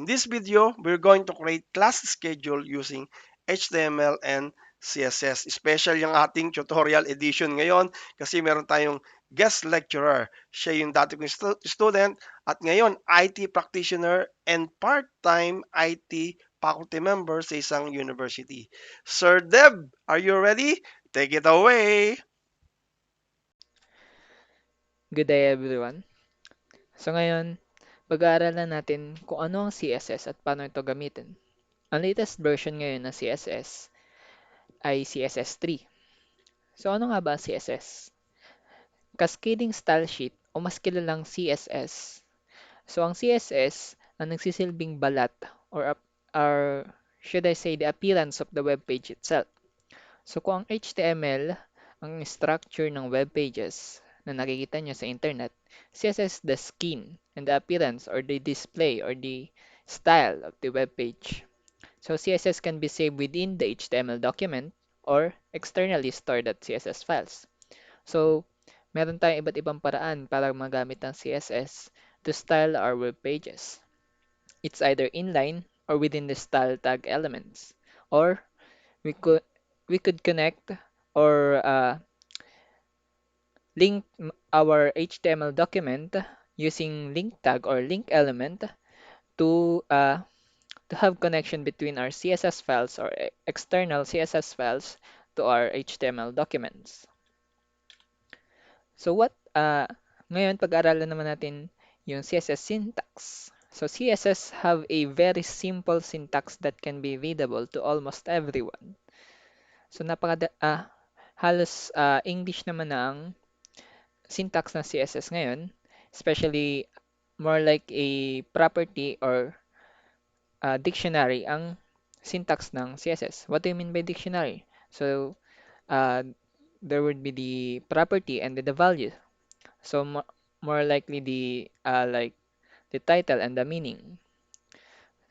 In this video, we're going to create class schedule using HTML and CSS. Special yung ating tutorial edition ngayon kasi meron tayong guest lecturer. Siya yung dati kong student at ngayon IT practitioner and part-time IT faculty member sa isang university. Sir Deb, are you ready? Take it away! Good day everyone. So ngayon, pag-aaralan natin kung ano ang CSS at paano ito gamitin. Ang latest version ngayon ng CSS ay CSS 3. So ano nga ba ang CSS? Cascading Style Sheet o mas kilalang CSS. So ang CSS ang nagsisilbing balat or should I say the appearance of the web page itself. So kung ang HTML ang structure ng web pages na nakikita nyo sa internet, CSS the skin and the appearance or the display or the style of the web page. So CSS can be saved within the HTML document or externally stored at CSS files. So meron tayong iba't ibang paraan para magamit ang CSS to style our web pages. It's either inline or within the style tag elements, or we could we could connect or link our HTML document using link tag or link element to uh, to have connection between our CSS files or external CSS files to our HTML documents. So ngayon pag-aralan naman natin yung CSS syntax. So CSS have a very simple syntax that can be readable to almost everyone. So halos English naman na ang syntax ng CSS ngayon, especially more like a property or dictionary ang syntax ng CSS. What do you mean by dictionary? So, uh, there would be the property and the value. So, more likely like the title and the meaning.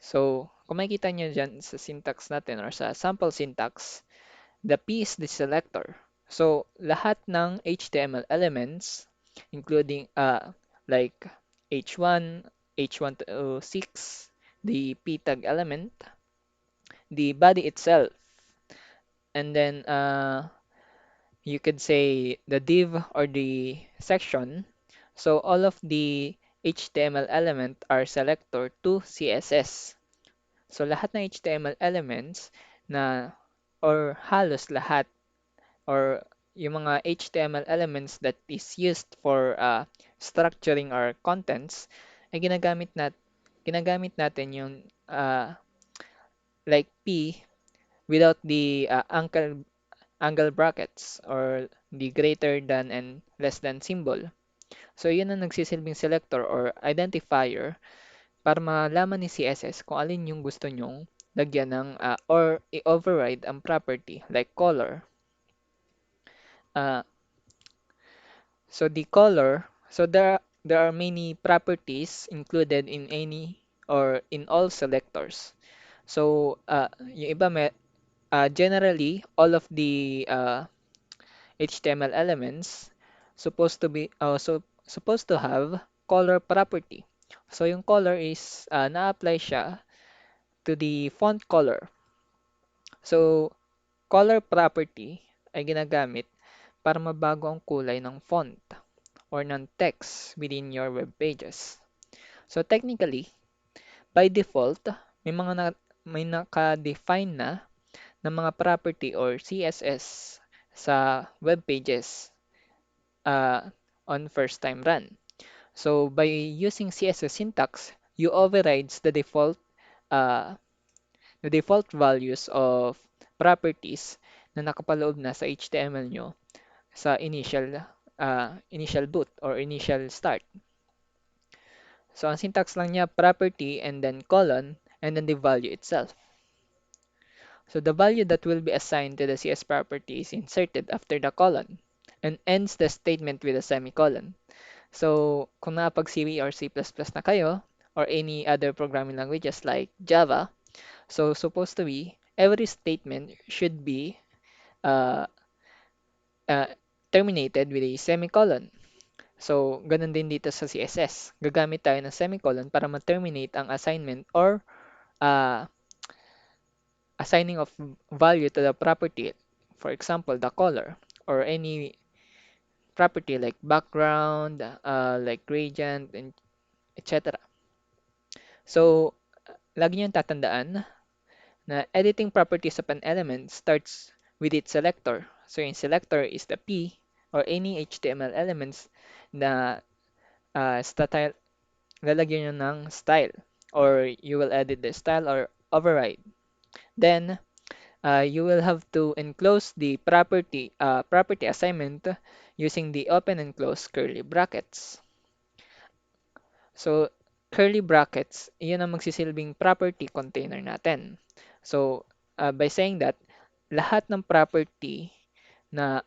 So, kung makikita nyo dyan sa syntax natin or sa sample syntax, the P is the selector. So, lahat ng HTML elements, including like H1, H1 to 6, the P tag element, the body itself, and then you could say the div or the section. So, all of the HTML element are selector to CSS. So, lahat ng HTML elements na or halos lahat or yung mga HTML elements that is used for structuring our contents ay ginagamit natin yung like P without the angle brackets or the greater than and less than symbol. So yun ang nagsisilbing selector or identifier para malaman ni CSS kung alin yung gusto nyong lagyan ng or i-override ang property like color. Uh, So the color, so there are many properties included in any or in all selectors. So yung iba generally all of the HTML elements supposed to have color property. So yung color is na-apply siya to the font color. So color property ay ginagamit para mabago ang kulay ng font or ng text within your web pages. So technically, by default, may naka-define na mga property or CSS sa web pages uh, on first time run. So by using CSS syntax, you overrides uh, the default values of properties na nakapaloob na sa HTML nyo sa initial boot or initial start. So, ang syntax lang niya, property and then colon and then the value itself. So, the value that will be assigned to the CS property is inserted after the colon and ends the statement with a semicolon. So, kung nakapag-C or C++ na kayo or any other programming languages like Java, so supposed to be every statement should be uh, uh, terminated with a semicolon. So, ganun din dito sa CSS. Gagamit tayo ng semicolon para ma-terminate ang assignment or uh, assigning of value to the property. For example, the color or any property like background, like gradient, and etc. So, lagi niyong tatandaan na editing properties of an element starts with its selector. So, yung selector is the P or any HTML elements na style, lalagyan nyo ng style or you will edit the style or override. Then, you will have to enclose the property assignment using the open and close curly brackets. So, curly brackets, iyan ang magsisilbing property container natin. So, by saying that, lahat ng property na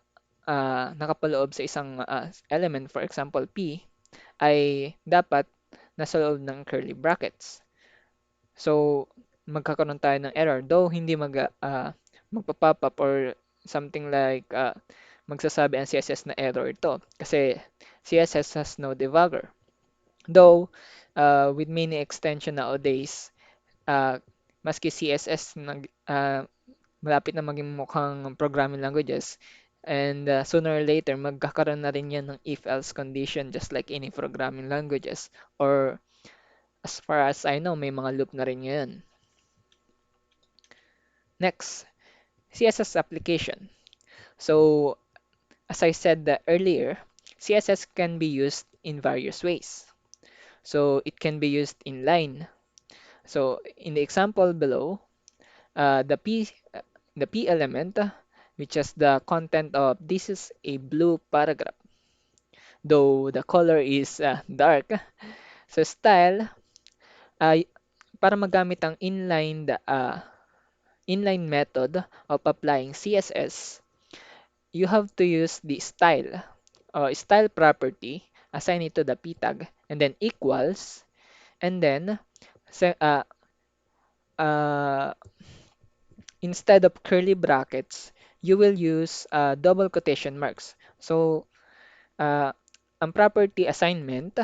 nakapaloob sa isang element, for example, P, ay dapat nasa loob ng curly brackets. So, magkakaroon tayo ng error. Though, hindi magpa-pop up or something like magsasabi ang CSS na error ito. Kasi CSS has no debugger. Though, with many extension nowadays, uh, maski CSS malapit na maging mukhang programming languages, and sooner or later, magkakaroon na rin yan ng if-else condition just like any programming languages. Or as far as I know, may mga loop na rin ngayon. Next, CSS application. So, as I said earlier, CSS can be used in various ways. So, it can be used in line. So, in the example below, the P element, which is the content of this is a blue paragraph, though the color is dark. So, style, uh, para magamit ang inline method of applying CSS, you have to use the style property, assign it to the p tag, and then equals, and then se- uh, uh, instead of curly brackets, you will use double quotation marks. So, uh, ang property assignment,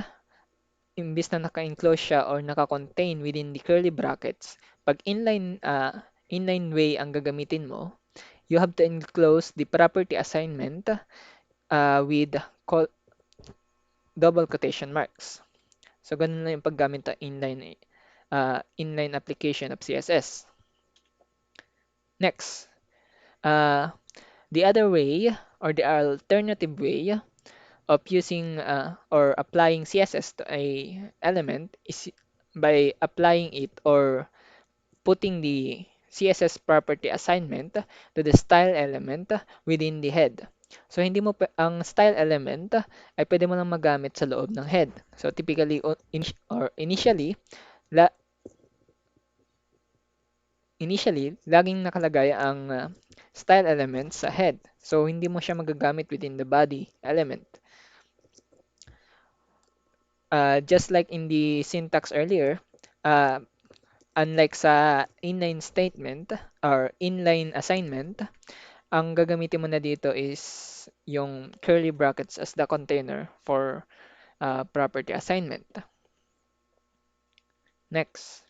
imbis na naka-enclose siya or naka-contain within the curly brackets, pag inline way ang gagamitin mo, you have to enclose the property assignment with double quotation marks. So, ganun lang yung paggamit ng inline application of CSS. Next, uh, the other way or the alternative way of using or applying CSS to a element is by applying it or putting the CSS property assignment to the style element within the head. So, hindi mo ang style element ay pwede mo lang magamit sa loob ng head. So, typically or la, initially, laging nakalagay ang style element sa head. So, hindi mo siya magagamit within the body element. Just like in the syntax earlier, uh, unlike sa inline statement or inline assignment, ang gagamitin mo na dito is yung curly brackets as the container for property assignment. Next.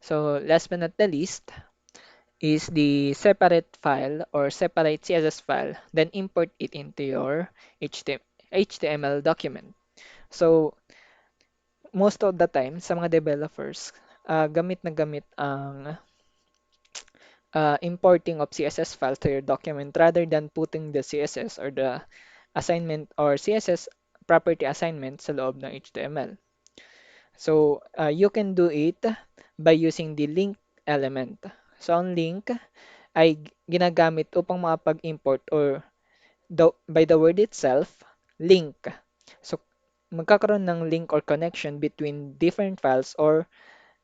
So, last but not the least is the separate file or separate CSS file, then import it into your HTML document. So, most of the time, sa mga developers, gamit na gamit ang importing of CSS file to your document rather than putting the CSS or the assignment or CSS property assignment sa loob ng HTML. So, you can do it by using the link element. So, ang link ay ginagamit upang makapag-import or by the word itself, link. So, magkakaroon ng link or connection between different files or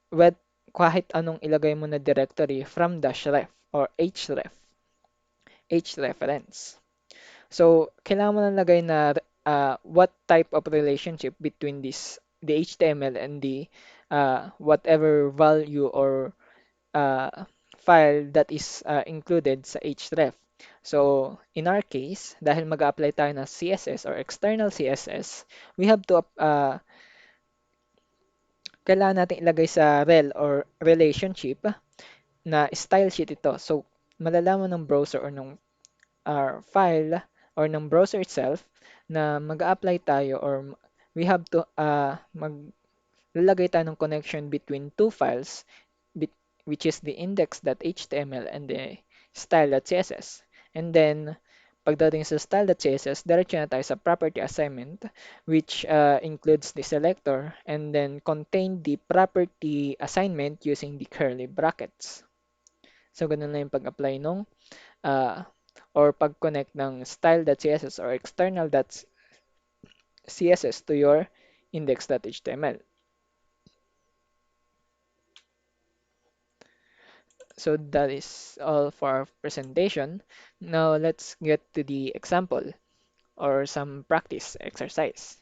with kahit anong ilagay mo na directory from -ref or href, So, kailangan mo lang lagay na what type of relationship between the HTML and the whatever value or uh, file that is included sa href. So, in our case, dahil mag-apply tayo ng CSS or external CSS, we have to kailangan natin ilagay sa rel or relationship na style sheet ito. So, malalaman ng browser or ng file or ng browser itself na mag-apply tayo or we have to maglalagay tayo ng connection between two files which is the index.html and the style.css. And then, pagdating sa style.css, diretso na tayo sa property assignment which includes the selector and then contain the property assignment using the curly brackets. So, ganun na yung pag-apply nung uh, or pag-connect ng style.css or external.css to your index.html. So that is all for our presentation. Now let's get to the example or some practice exercise.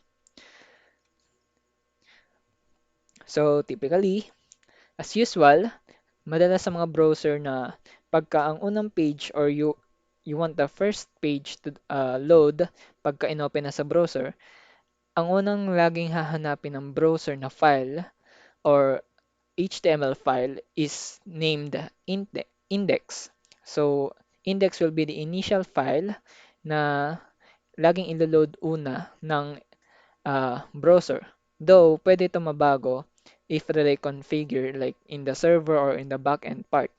So typically, as usual, madalas sa mga browser na pagka ang unang page or you want the first page to load pagka inopen na sa browser, ang unang laging hahanapin ng browser na file or HTML file is named index. So, index will be the initial file na laging ilo-load una ng browser. Though, pwede ito mabago if they configure like in the server or in the backend part.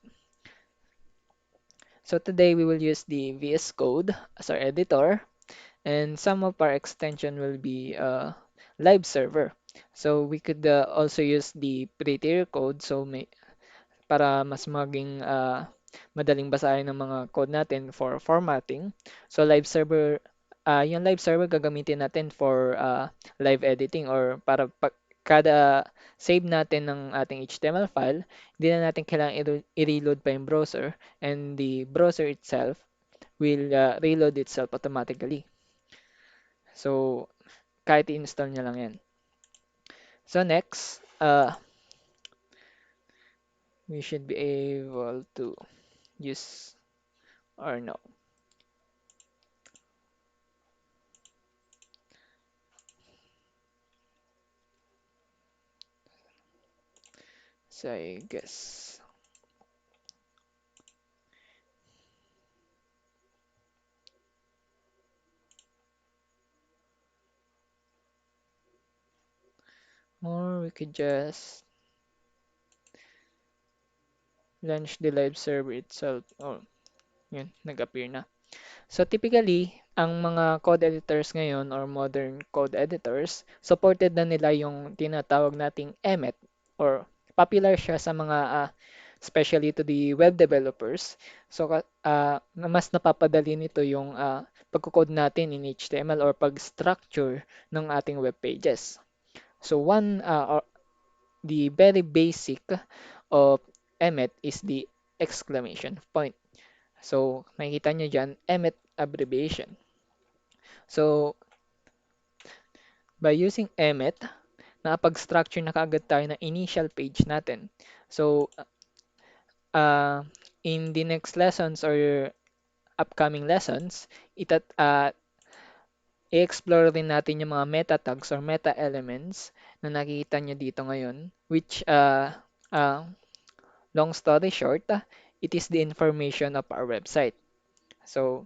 So today we will use the VS Code as our editor and some of our extension will be live server. So we could also use the prettier code so para mas maging madaling basahin ng mga code natin for formatting. So yung live server gagamitin natin for live editing or para kada save natin ng ating HTML file, hindi na natin kailangan i-reload pa yung browser and the browser itself will reload itself automatically. So, kahit i-install nyo lang yan. So next, we should be able to use or no. So I guess or we could just launch the live server itself. Oh, yun, nag-appear na. So typically, ang mga code editors ngayon or modern code editors, supported na nila yung tinatawag nating Emmet or popular siya sa mga especially to the web developers. So mas napapadali nito yung pagko-code natin in HTML or pag-structure ng ating web pages. So the very basic of Emmet is the exclamation point. So, makikita nyo dyan, Emmet abbreviation. So, by using Emmet, nakapag-structure na kaagad tayo ng initial page natin. So, uh, in the next lessons or upcoming lessons, i-explore din natin yung mga meta tags or meta elements na nakikita nyo dito ngayon, which, long story short, it is the information of our website. So,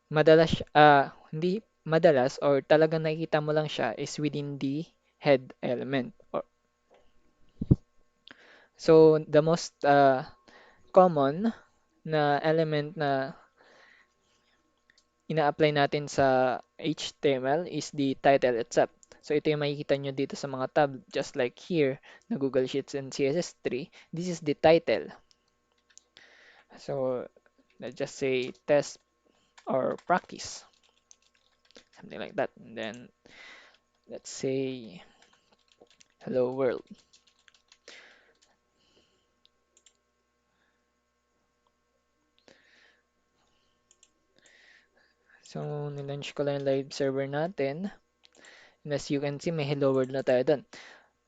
hindi madalas or talagang nakikita mo lang siya is within the head element. So, the most common na element na ina-apply natin sa HTML is the title itself. So, ito yung makikita nyo dito sa mga tab, just like here, na Google Sheets and CSS3. This is the title. So, let's just say test or practice. Something like that. And then, let's say hello world. So, nilaunch ko lang yung live server natin. And as you can see, may hello world na tayo dun.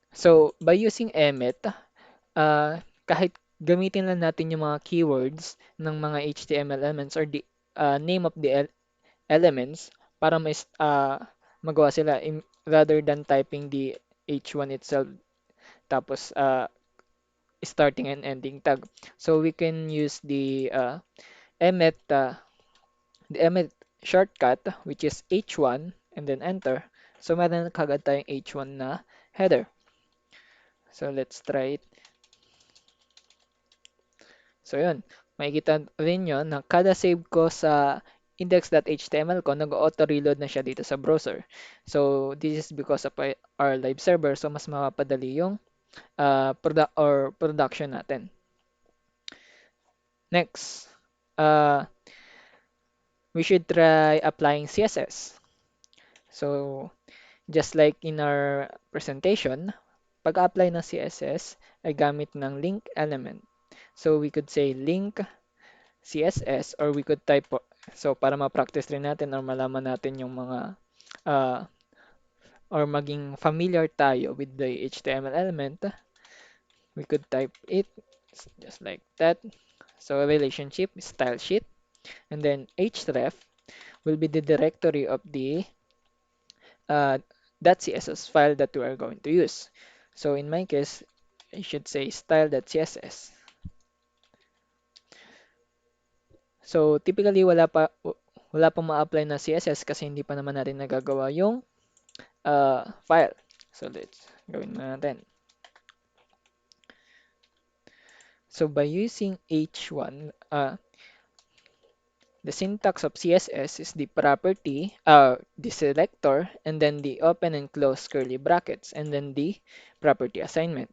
So, by using Emmet, kahit gamitin lang natin yung mga keywords ng mga HTML elements or the name of the elements para magawa sila rather than typing the H1 itself tapos starting and ending tag. So we can use Emmet, uh, the Emmet shortcut which is H1 and then enter. So meron na kagad tayong H1 na header. So let's try it. So yun, makikita rin nyo na kada save ko sa index.html ko, nag-auto-reload na siya dito sa browser. So this is because of our live server, so mas mapapadali yung production natin. Next, uh, we should try applying CSS. So just like in our presentation, pag-apply ng CSS ay gamit ng link element. So we could say link CSS or we could type so para ma-practice rin natin or malaman natin yung mga uh, or maging familiar tayo with the HTML element, we could type it just like that. So relationship style sheet and then href will be the directory of the uh, .css file that we are going to use. So in my case, I should say style.css. So typically wala pa ma-apply na CSS kasi hindi pa naman natin nagagawa yung file. So let's gawin na natin. So by using H1, the syntax of CSS is the property, the selector, and then the open and close curly brackets, and then the property assignment.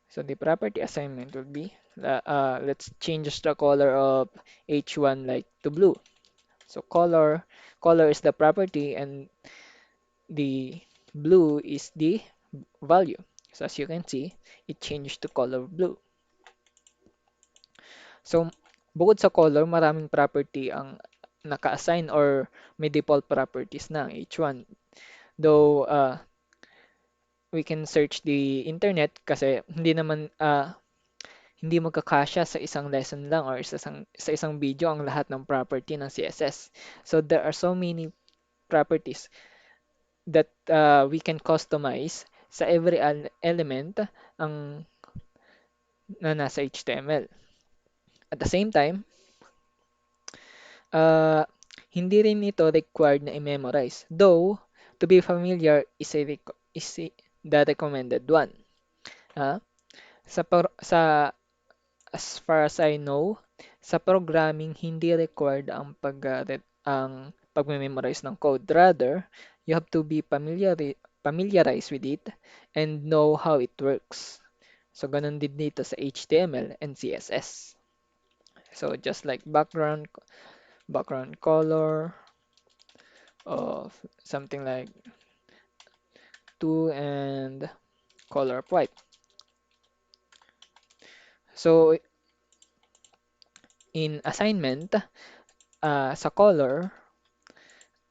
So the property assignment will be, let's change the color of H1 like to blue. So color is the property and the blue is the value. So as you can see, it changed to color blue. So bukod sa color, maraming property ang naka-assign or may default properties na ang H1. Though we can search the internet kasi hindi magkakasya sa isang lesson lang or sa isang video ang lahat ng property ng CSS. So there are so many properties that we can customize sa every element ang na nasa HTML. At the same time, uh, hindi rin ito required na i-memorize. Though, to be familiar the recommended one. Ah, as far as I know, sa programming hindi required ang pagme-memorize ng code. Rather, you have to be familiarized with it and know how it works. So ganun din dito sa HTML and CSS. So just like background color of something like 2 and color of white. So in assignment, sa color,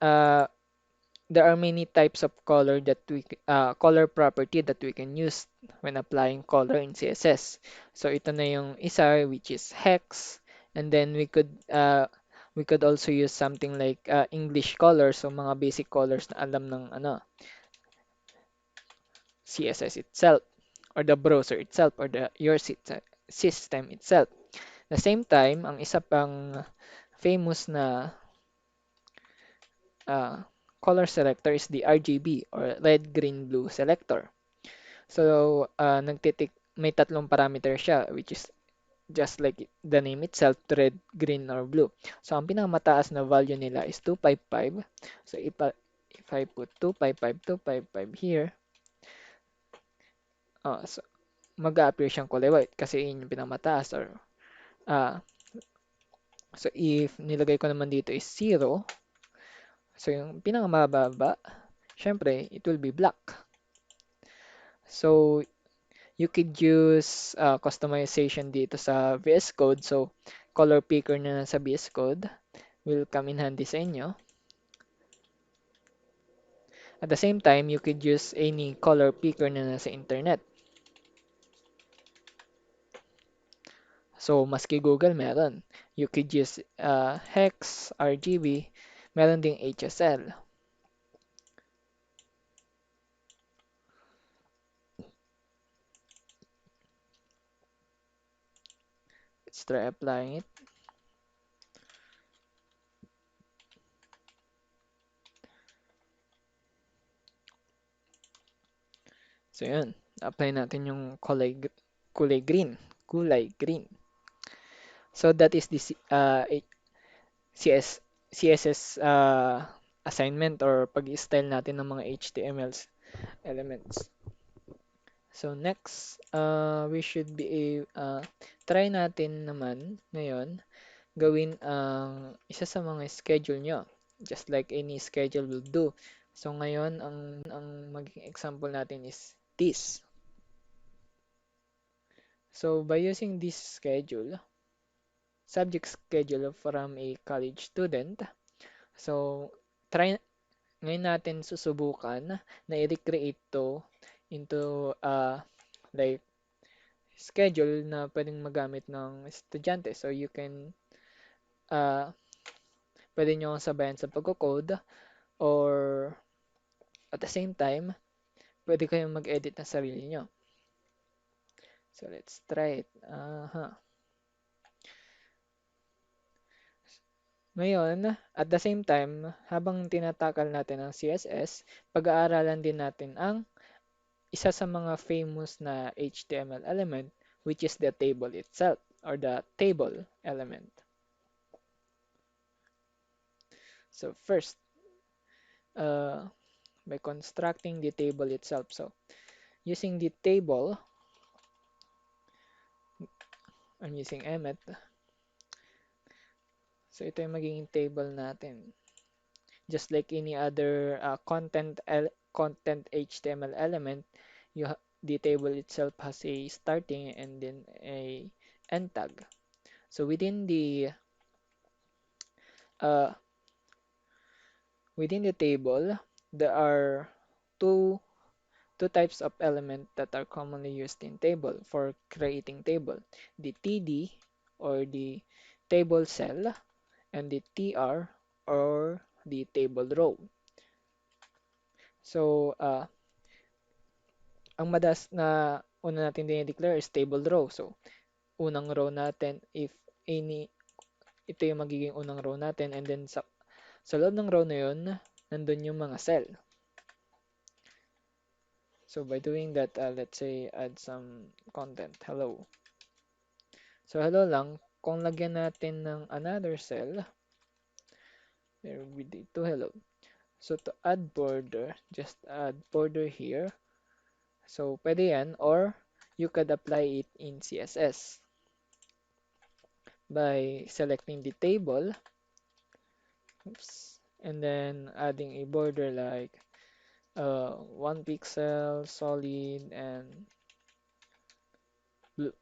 uh, there are many types of color property that we can use when applying color in CSS. So ito na yung isa which is hex, and then we could also use something like English colors, so mga basic colors na alam ng CSS itself or the browser itself or your system itself. The same time, ang isa pang famous na uh, color selector is the RGB or red, green, blue selector. So, may tatlong parameter siya which is just like the name itself, red, green, or blue. So, ang pinakamataas na value nila is 255. So, if I put 255, 255 here, so mag-a-appear siyang kulay white kasi yun yung pinakamataas or uh, so if nilagay ko naman dito is 0, so yung pinakamababa, syempre, it will be black. So, you could use customization dito sa VS Code. So, color picker na sa VS Code will come in handy sa inyo. At the same time, you could use any color picker na nasa internet. So, maski Google meron. You could use hex, RGB, meron ding HSL. Let's try applying it. So, yun. Apply natin yung kulay green. Kulay green. So, that is the CS, CSS assignment or pag-style natin ng mga HTML elements. So next, we should be try natin naman ngayon gawin ang isa sa mga schedule nyo. Just like any schedule will do. So ngayon, ang maging example natin is this. So by using this schedule, subject schedule from a college student, so try ngayon natin susubukan na i-recreate to into like schedule na pwedeng magamit ng estudyante. So you can uh, pwede nyo sabayan sa pagko-code or at the same time, pwede kayong mag-edit ng sarili nyo. So let's try it. Ngayon, at the same time, habang tinatakal natin ang CSS, pag-aaralan din natin ang isa sa mga famous na HTML element, which is the table itself or the table element. So first, uh, by constructing the table itself. So using the table, I'm using Emmet. So ito yung magiging table natin. Just like any other content HTML element, the table itself has a starting and then a end tag. So uh, within the table, there are two two types of element that are commonly used in table for creating table. The TD or the table cell and the TR or the table row. So, ang madalas na una natin dinideclare is table row. So, unang row natin if any, ito yung magiging unang row natin and then sa loob ng row na yun, nandun yung mga cell. So, by doing that, let's say add some content. Hello. So, hello lang. Kung lagyan natin ng another cell, there will be two hello. So, to add border, just add border here. So, pwede yan or you could apply it in CSS by selecting the table, oops, and then adding a border like 1 pixel, solid, and blue.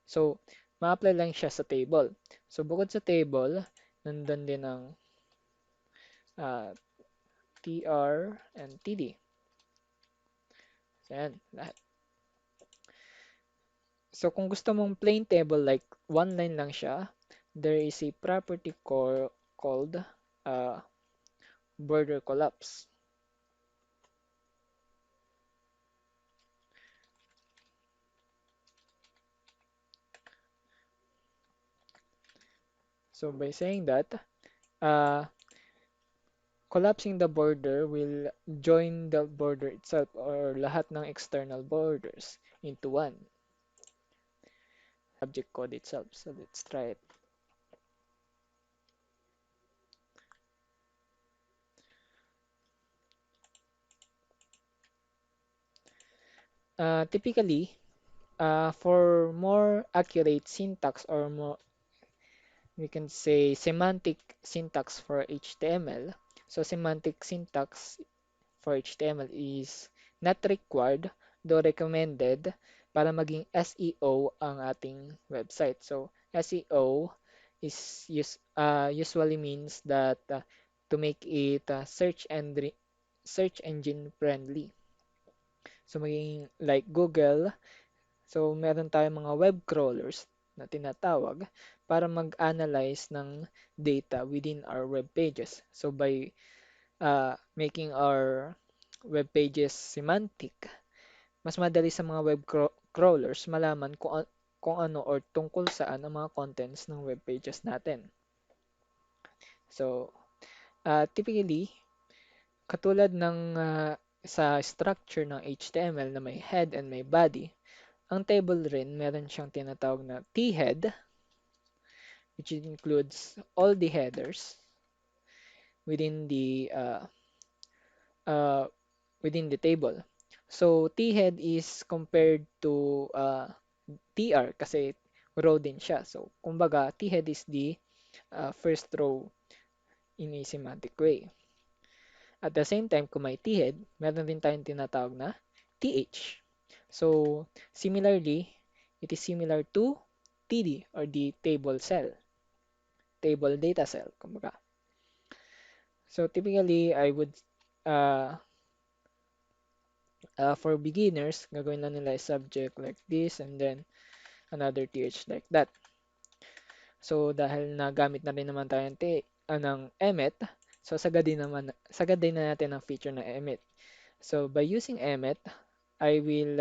So, ma-apply lang siya sa table. So, bukod sa table, nandun din ang uh, TR and TD. So, yan, lahat. So, kung gusto mong plain table like one line lang siya, there is a property called uh, border collapse. So, by saying that, uh, collapsing the border will join the border itself or lahat ng external borders into one subject code itself. So, let's try it. Typically, for more accurate syntax or more, we can say semantic syntax for HTML. So semantic syntax for HTML is not required, though recommended para maging SEO ang ating website. So SEO is usually means that to make it search engine friendly. So maging like Google, so meron tayong mga web crawlers na tinatawag para mag-analyze ng data within our web pages. So by making our web pages semantic, mas madali sa mga crawlers malaman kung ano or tungkol saan ang mga contents ng web pages natin. So, typically, katulad ng sa structure ng HTML na may head and may body, ang table rin meron siyang tinatawag na thead, which includes all the headers within the uh, uh, within the table. So thead is compared to tr kasi row din siya. So kumbaga thead is the first row in a semantic way. At the same time, kung may thead, meron din tayong tinatawag na th. So similarly, it is similar to td or the table cell, table data cell, kumbaga. So typically, I would uh, for beginners, gagawin lang nila is subject like this and then another th like that. So dahil nagamit na rin naman tayo ng Emmet, so sagad din na natin ang feature ng Emmet. So by using Emmet, I will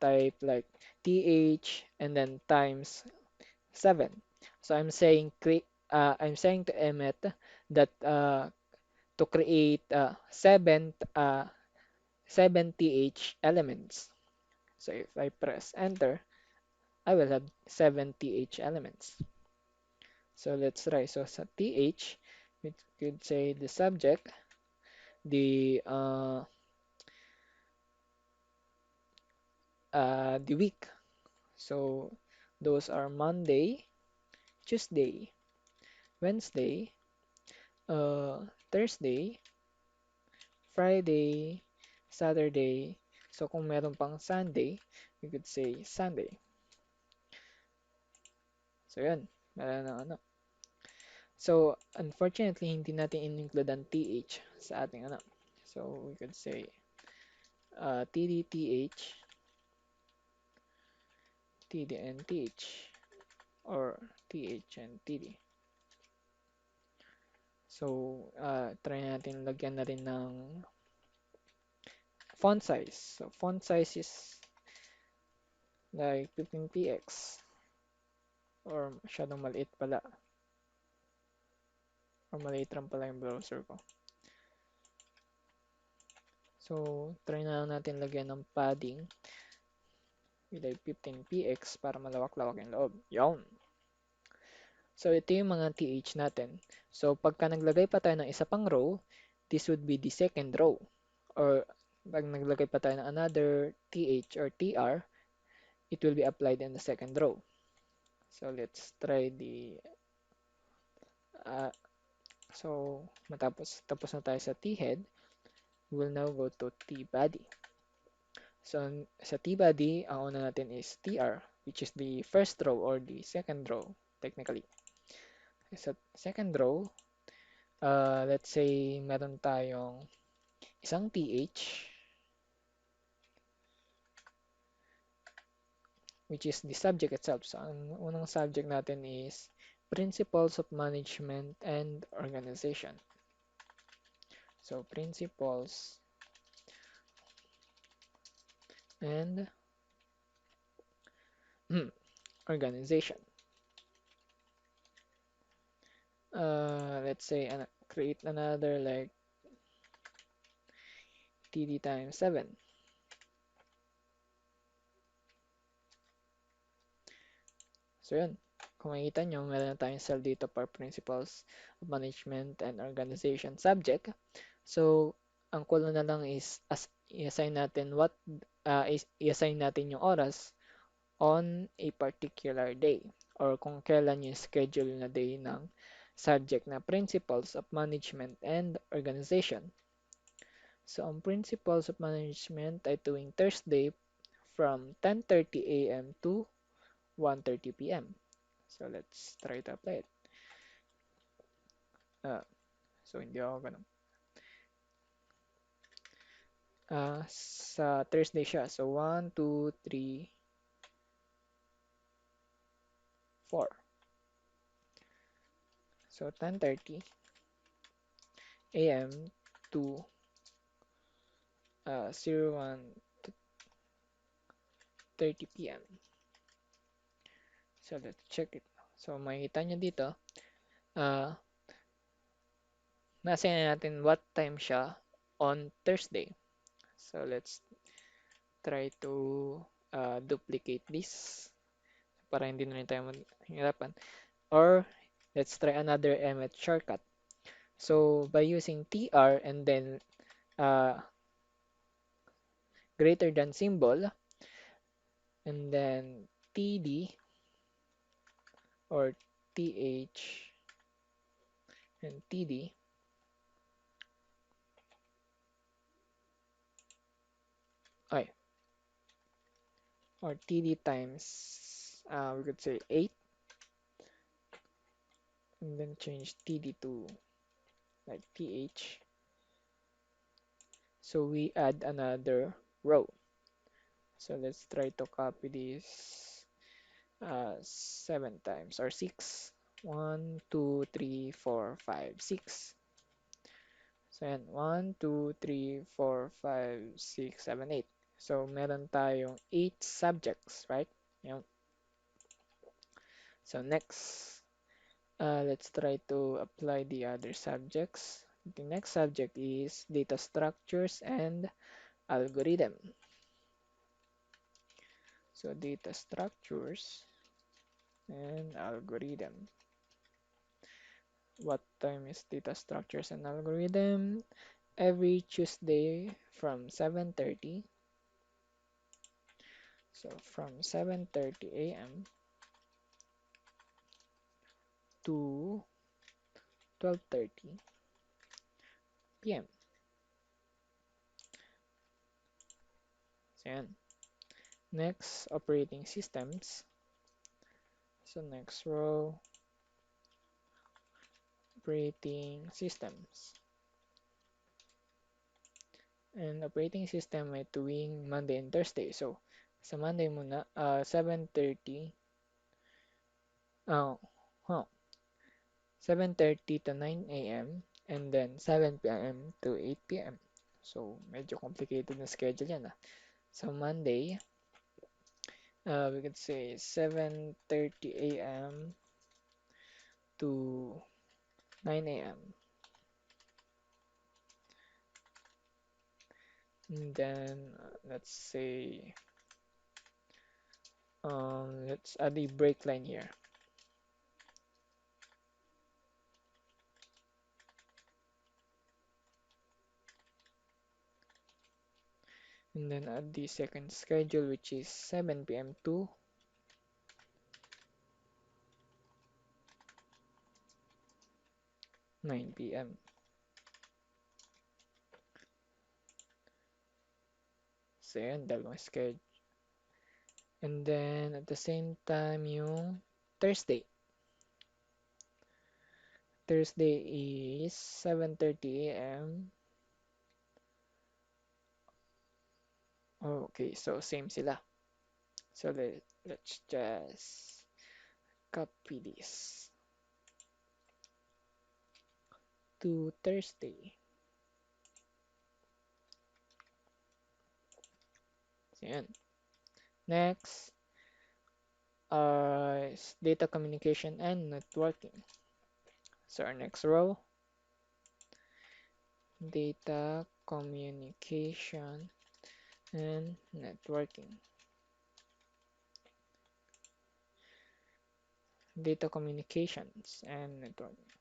type like th and then times 7. So I'm saying to Emmet that to create 7 th elements. So if I press enter, I will have 7 th elements. So let's try. So sa th, we could say the subject, the the week. So those are Monday, Tuesday, Wednesday, Thursday, Friday, Saturday. So kung meron pang Sunday, we could say Sunday. So yun, meron na ano. So unfortunately, hindi natin in-include ang th sa ating ano. So we could say tdth, td and th, or th and td. So try natin lagyan na rin ng font size. So font size is like 15px or masyadong maliit pala. Or maliit lang pala yung browser ko. So, try na lang natin lagyan ng padding with like 15px para malawak-lawak yung loob. Yun! So, ito yung mga th natin. So, pagka naglagay pa tayo ng isa pang row, this would be the second row. Or, pag naglagay pa tayo ng another th or tr, it will be applied in the second row. So, let's try the uh, so, tapos na tayo sa thead, we will now go to tbody. So, sa tbody, ang una natin is tr, which is the first row or the second row, technically. Sa second row, let's say meron tayong isang th, which is the subject itself. So, ang unang subject natin is Principles of Management and Organization. So, Principles and Organization. Let's say create another like td times 7. So yun, kung makikita nyo, meron na tayong cell dito for Principles of Management and Organization subject. So, ang kulang na lang is i-assign natin i-assign natin yung oras on a particular day or kung kailan yung schedule na day ng subject na Principles of Management and Organization. So, ang Principles of Management ay tuwing Thursday from 10:30 a.m. to 1:30 p.m. So, let's try to apply it. So, hindi ako ganun. Sa Thursday siya. So, 1, 2, 3, 4. So 10:30 a.m. to 01:30 p.m. So let's check it. So makikita nyo dito, uh, nasa na natin what time siya on Thursday. So let's try to duplicate this para hindi na rin tayo mahirapan. Or let's try another Emmet shortcut. So by using tr and then uh, greater than symbol and then td or th and td ay or td times we could say 8 and then change td to like th. So we add another row. So let's try to copy this 7 times or 6. 1, 2, 3, 4, 5, 6. So yan, 1, 2, 3, 4, 5, 6, 7, 8. So meron tayong 8 subjects, right? Yan. So next, let's try to apply the other subjects. The next subject is data structures and algorithm. So data structures and algorithm. What time is data structures and algorithm? Every Tuesday from 7:30. So from 7:30 a.m. to 12:30 p.m. So yan. Next, operating systems. So next row, operating systems. And operating system ay tuwing Monday and Thursday. So sa Monday muna, 7:30, oh, huh, 7:30 to 9 a.m. and then 7 p.m. to 8 p.m. So medyo complicated na schedule yan. So Monday, we could say 7:30 a.m. to 9 a.m. And then let's say let's add a break line here. And then add the second schedule which is 7 p.m. to 9 p.m. So yan, dalawang schedule. And then at the same time yung Thursday. Thursday is 7:30 a.m. Okay, so same sila. So let's just copy this to Thursday. So yan. Next is data communication and networking. So our next row, data communication and networking. Data communications and networking.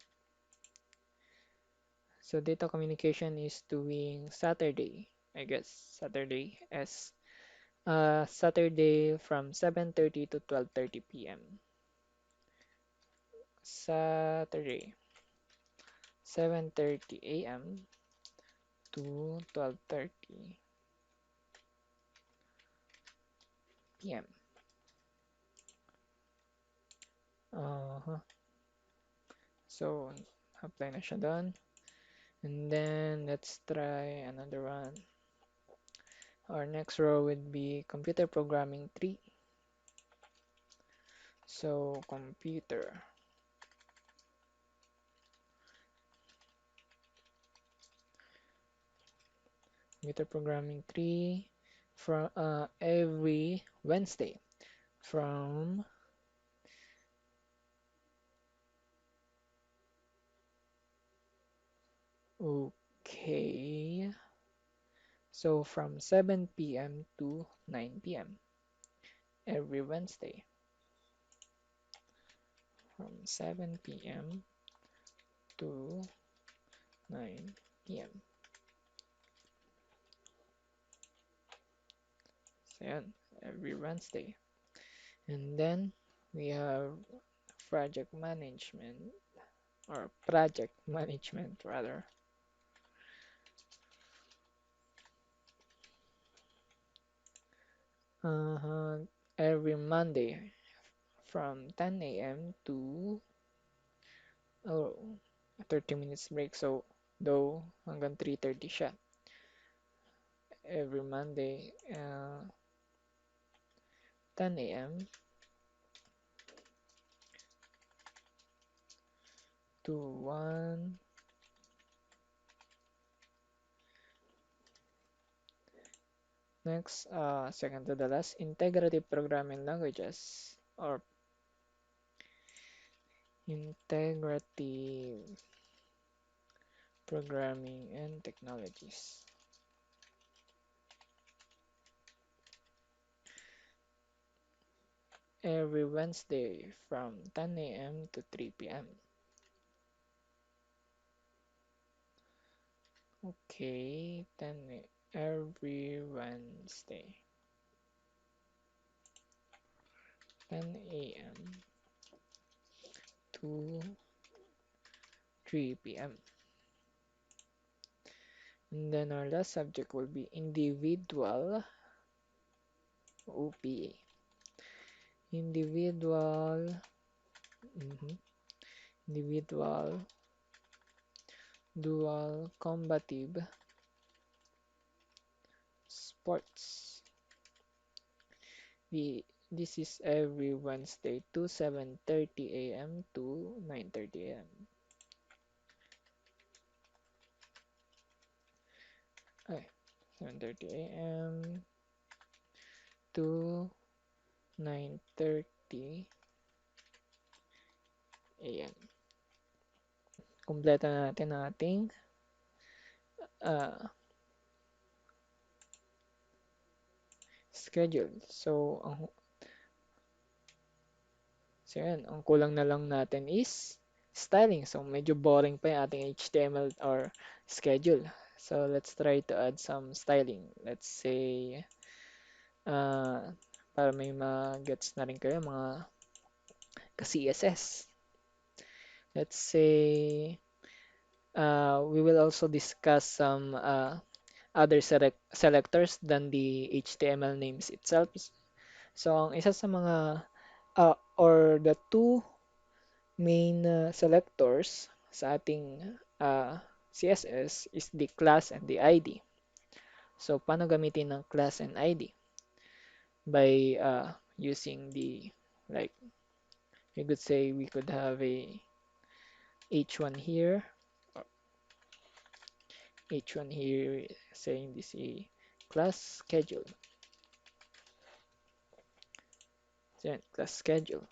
So data communication is doing Saturday, I guess. Saturday as Saturday from 7:30 to 12:30 p.m. Saturday, 7:30 a.m. to 12:30 p.m. So, apply na siya doon. And then, let's try another one. Our next row would be computer programming 3. So computer programming 3 from every Wednesday from okay. So from 7 p.m. to 9 p.m. every Wednesday from 7 p.m. to 9 p.m. So yan, every Wednesday. And then we have project management or project management rather. Uh, every Monday from 10 a.m. to oh, 30 minutes break. So though hanggang 3:30 siya every Monday 10 a.m. to 1. Next, second to the last, integrative programming languages or integrative programming and technologies. Every Wednesday from 10 a.m. to 3 p.m. Okay, every Wednesday, 10 a.m. to 3 p.m. And then our last subject will be individual OPA. Individual, mhm, individual dual combative sports. This is every Wednesday to 7:30 a.m. to 9:30 a.m. 7:30 a.m. to 9:30 a.m. Kumpleto na natin ang ating ah, schedule. Ang kulang na lang natin is styling. So, medyo boring pa yung ating HTML or schedule. So, let's try to add some styling. Let's say, uh, para may ma-gets na rin kayo mga ka-CSS. Let's say, we will also discuss some other selectors than the HTML names itself. So, ang isa sa mga or the two main selectors sa ating CSS is the class and the ID. So, paano gamitin ng class and ID? By using the, like, you could say we could have a h1 here, or h1 here saying this is a class schedule. So, yan, class schedule.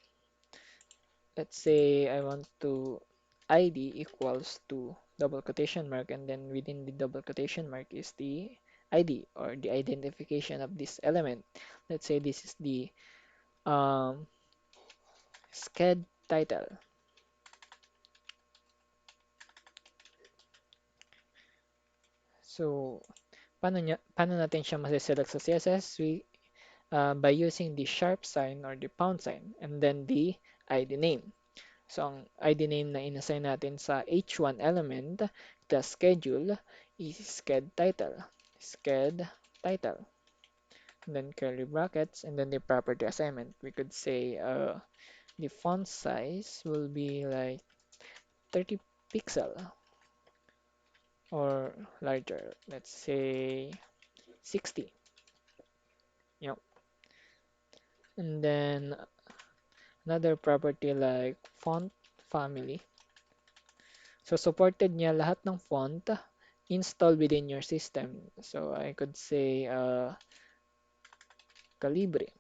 Let's say I want to ID equals to double quotation mark, and then within the double quotation mark is the ID or the identification of this element. Let's say this is the um, sched title. So, paano natin siya masiselect sa CSS? By using the sharp sign or the pound sign and then the ID name. So, ang ID name na inassign natin sa h1 element, the schedule, is sched title. Sched title. And then curly brackets, and then the property assignment. We could say the font size will be like 30 pixel or larger. Let's say 60. Yep. And then Another property like font family. So supported niya lahat ng font installed within your system. So I could say Calibre.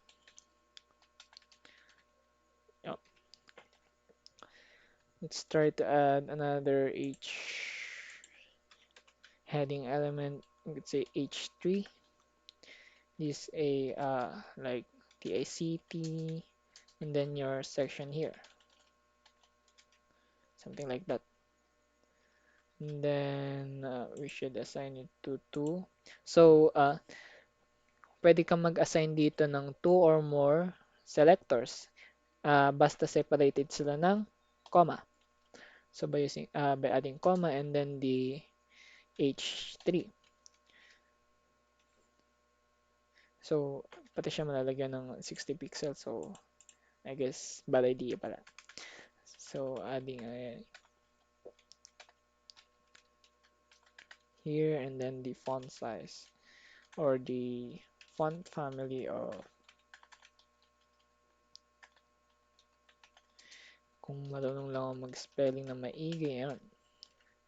Yeah. Let's try to add another H heading element. We could say H3. This a like TICT and then your section here, something like that. And then we should assign it to 2. So pwede kang mag-assign dito ng 2 or more selectors. Basta separated sila ng comma. So by adding comma and then the H3. So pati siya malalagyan ng 60 pixels. So I guess bad idea pala. So adding here and then the font size or the font family of kung marunong lang ako mag-spelling na maigi, yan,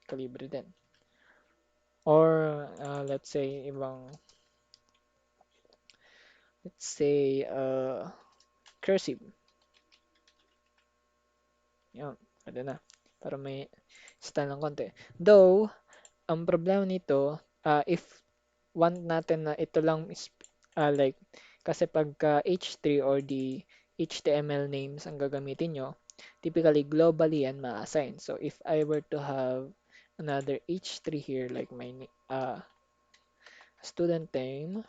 kalibre din. Or let's say cursive. Yan, pwede na. Para may style ng konti. Though, ang problema nito, if want natin na ito lang is like, kasi pagka H3 or the HTML names ang gagamitin nyo, typically globally yan ma-assign. So if I were to have another H3 here, like my student name,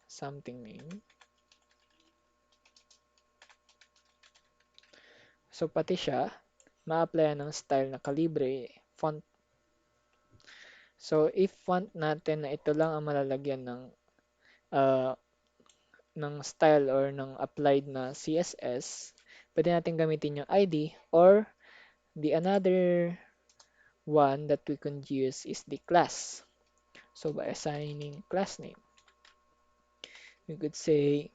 something name. So pati siya, ma-applyan ng style na kalibre font. So if font natin na ito lang ang malalagyan uh, ng style or ng applied na CSS, pwede natin gamitin yung ID or the another one that we can use is the class. So by assigning class name, we could say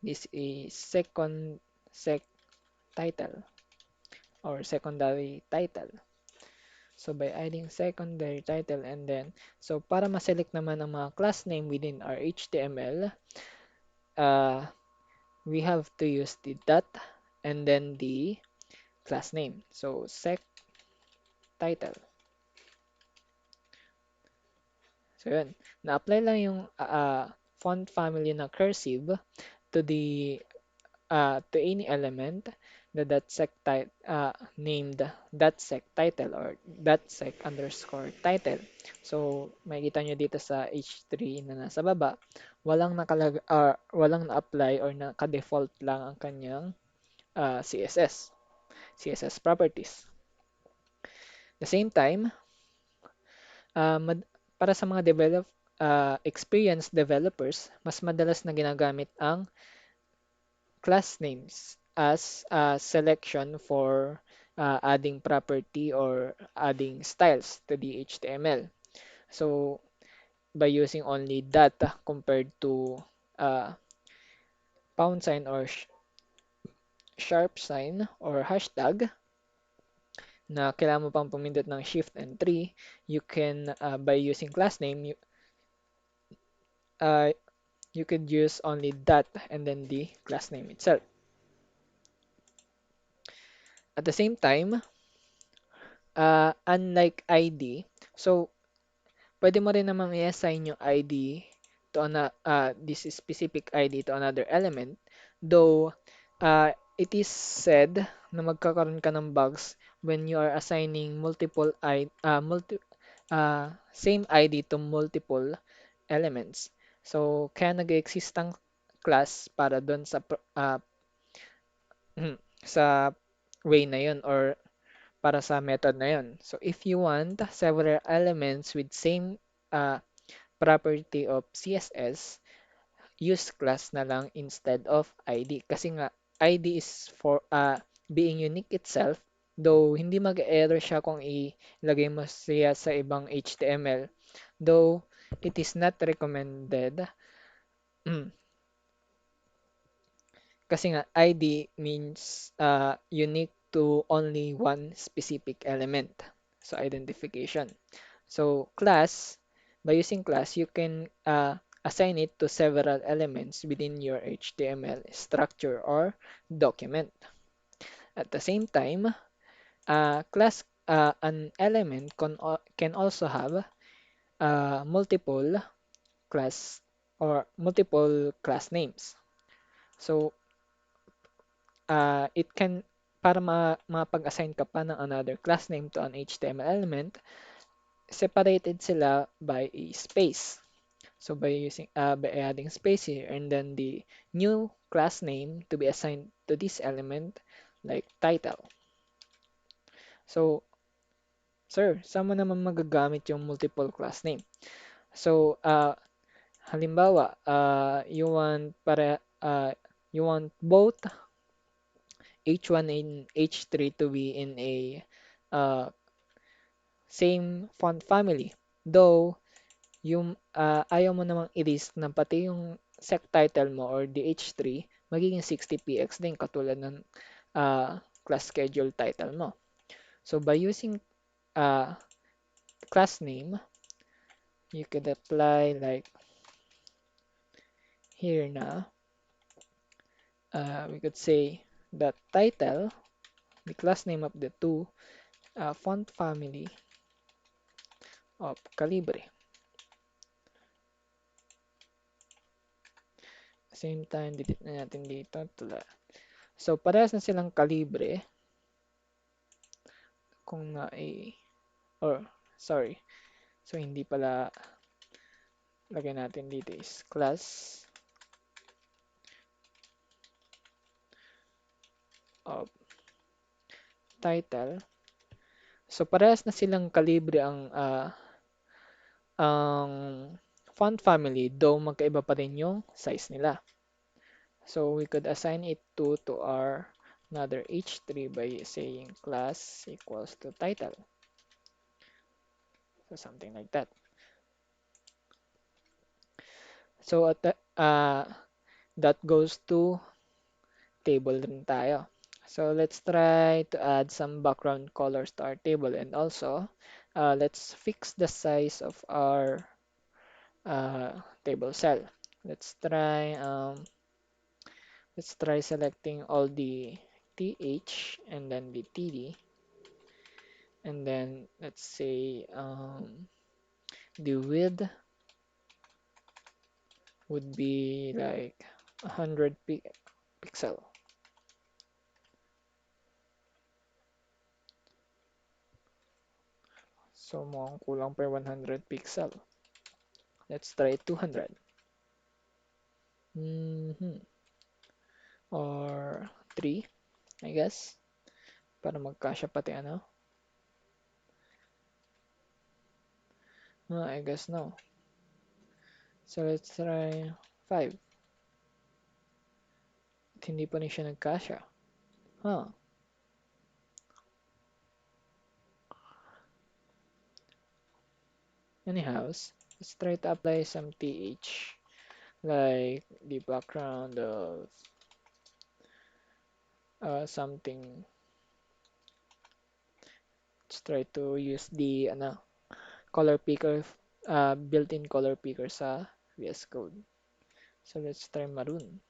this is sec title or secondary title. So by adding secondary title and then, so para ma-select naman ang mga class name within our HTML, uh, we have to use the dot and then the class name. So sec title. So yun, na-apply lang yung font family na cursive to the to any element na named sec title or sec underscore title. So makikita nyo dito sa H3 na nasa baba, walang na-apply or naka-default lang ang kanyang CSS properties. The same time, uh, mad- para sa mga experienced developers, mas madalas na ginagamit ang class names as a selection for adding property or adding styles to the HTML. So by using only that compared to uh, pound sign or sharp sign or hashtag na kailangan mo pang pumindot ng shift and 3, you can by using class name uh, you could use only that and then the class name itself. At the same time, unlike ID, so pwede mo rin namang i-assign yung ID to this specific ID to another element, though it is said na magkakaroon ka ng bugs when you are assigning same ID to multiple elements. So, kaya nag-exist ang class para doon sa way na yun or para sa method na yun. So, if you want several elements with same uh, property of CSS, use class na lang instead of ID. Kasi nga, ID is for being unique itself, though hindi mag-error siya kung ilagay mo siya sa ibang HTML, though it is not recommended Kasi nga, ID means unique to only one specific element. So, identification. So, class, by using class, you can assign it to several elements within your HTML structure or document. At the same time, an element can also have multiple class or multiple class names. So, it can, para mapag-assign ka pa ng another class name to an HTML element, separated sila by a space. So by adding space here and then the new class name to be assigned to this element like title. So, sir, saan mo naman magagamit yung multiple class name? So, halimbawa, you want both H1 and H3 to be in a uh, same font family. Though, ayaw mo namang i-list na pati yung sec title mo or the H3 magiging 60px din katulad ng class schedule title mo. So, by using uh, class name, you could apply like here na, we could say that title, the class name of the two font family of Calibre. Same time, delete na natin dito. So, parehas na silang kalibre kung or, sorry. So, hindi pala, lagay natin dito is class of title. So, parehas na silang kalibre ang font family, though magkaiba pa rin yung size nila. So, we could assign it to our another h3 by saying class equals to title. So, something like that. So, that goes to table rin tayo. So, let's try to add some background colors to our table and also let's fix the size of our table cell. Let's try um, let's try selecting all the th and then the td and then let's say the width would be like 100 pixel. So mukhang kulang pa 100 pixel. Let's try 200. Mhm. Or 3, I guess. Para magkasya pati ano. I guess no. So let's try 5. At hindi pa rin siya nagkasya. Huh. Anyhows, let's try to apply some th. Like the background of something. Let's try to use the color picker, built-in color picker sa VS Code. So let's try maroon.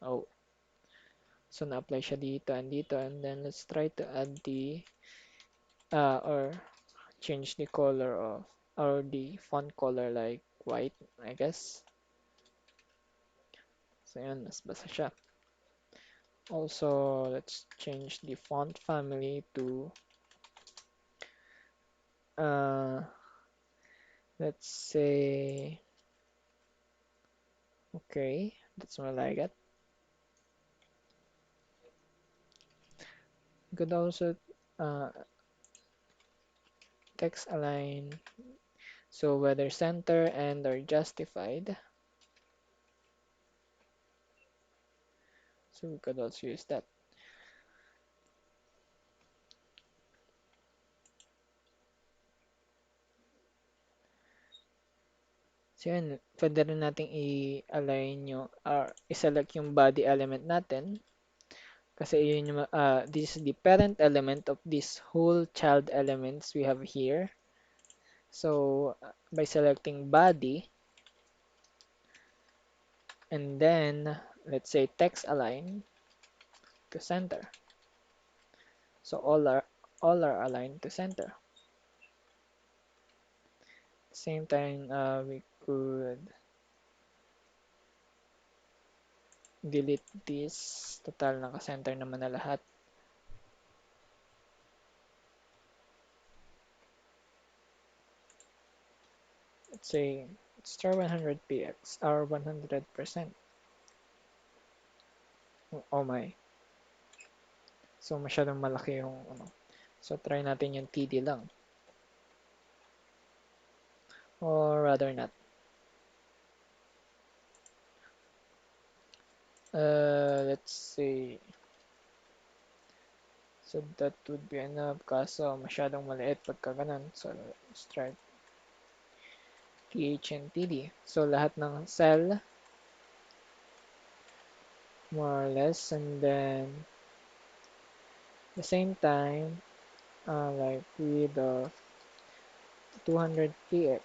Oh, so na-apply siya dito and then let's try to add the or change the color of or the font color like white, I guess. So yun, mas basa siya. Also, let's change the font family to uh, let's say, okay, that's more like it. You could also uh, text align, so whether center and or justified. So we could also use that. So yun, pwede rin natin i-align yung, or i-select yung body element natin. Kasi yun yung, this is the parent element of this whole child elements we have here. So by selecting body, and then let's say text align to center. So all are aligned to center. Same time, we could delete this. Total, naka-center naman na lahat. Let's say, let's try 100px or 100%. Oh my. So, masyadong malaki yung ano. So, try natin yung TD lang. Or rather not. Let's see. So, that would be enough. Kaso, masyadong maliit pagka ganun. So, let's try TH and TD. So, lahat ng cell, more or less. And then, the same time, like with 200px,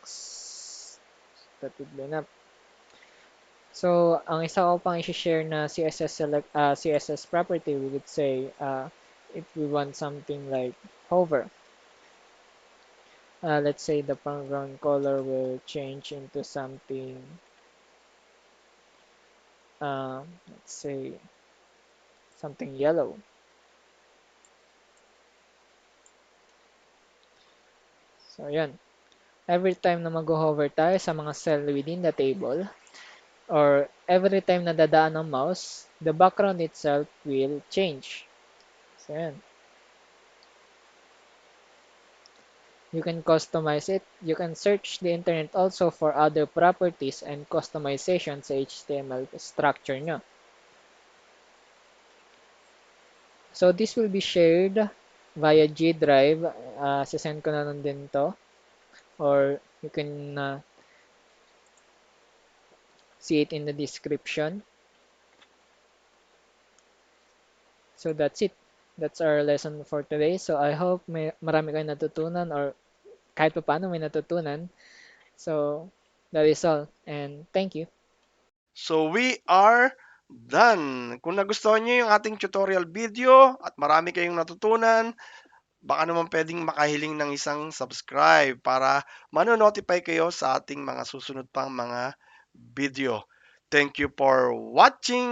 that would be enough. So, ang isa ko pang i-share na CSS property, we would say, if we want something like hover, let's say the background color will change into something, let's say, something yellow. So, yan. Every time na mag-hover tayo sa mga cell within the table, or every time na dadaan ng mouse, the background itself will change. So, yan. You can customize it. You can search the internet also for other properties and customization sa HTML structure nyo. So, this will be shared via G Drive. Sasend ko na nun din to. Or you can see it in the description. So, that's it. That's our lesson for today. So, I hope marami kayong natutunan or kahit pa paano may natutunan. So, that is all. And thank you. So we are done. Kung nagustuhan niyo yung ating tutorial video at marami kayong natutunan, baka naman pwedeng makahiling ng isang subscribe para mano-notify kayo sa ating mga susunod pang mga video. Thank you for watching!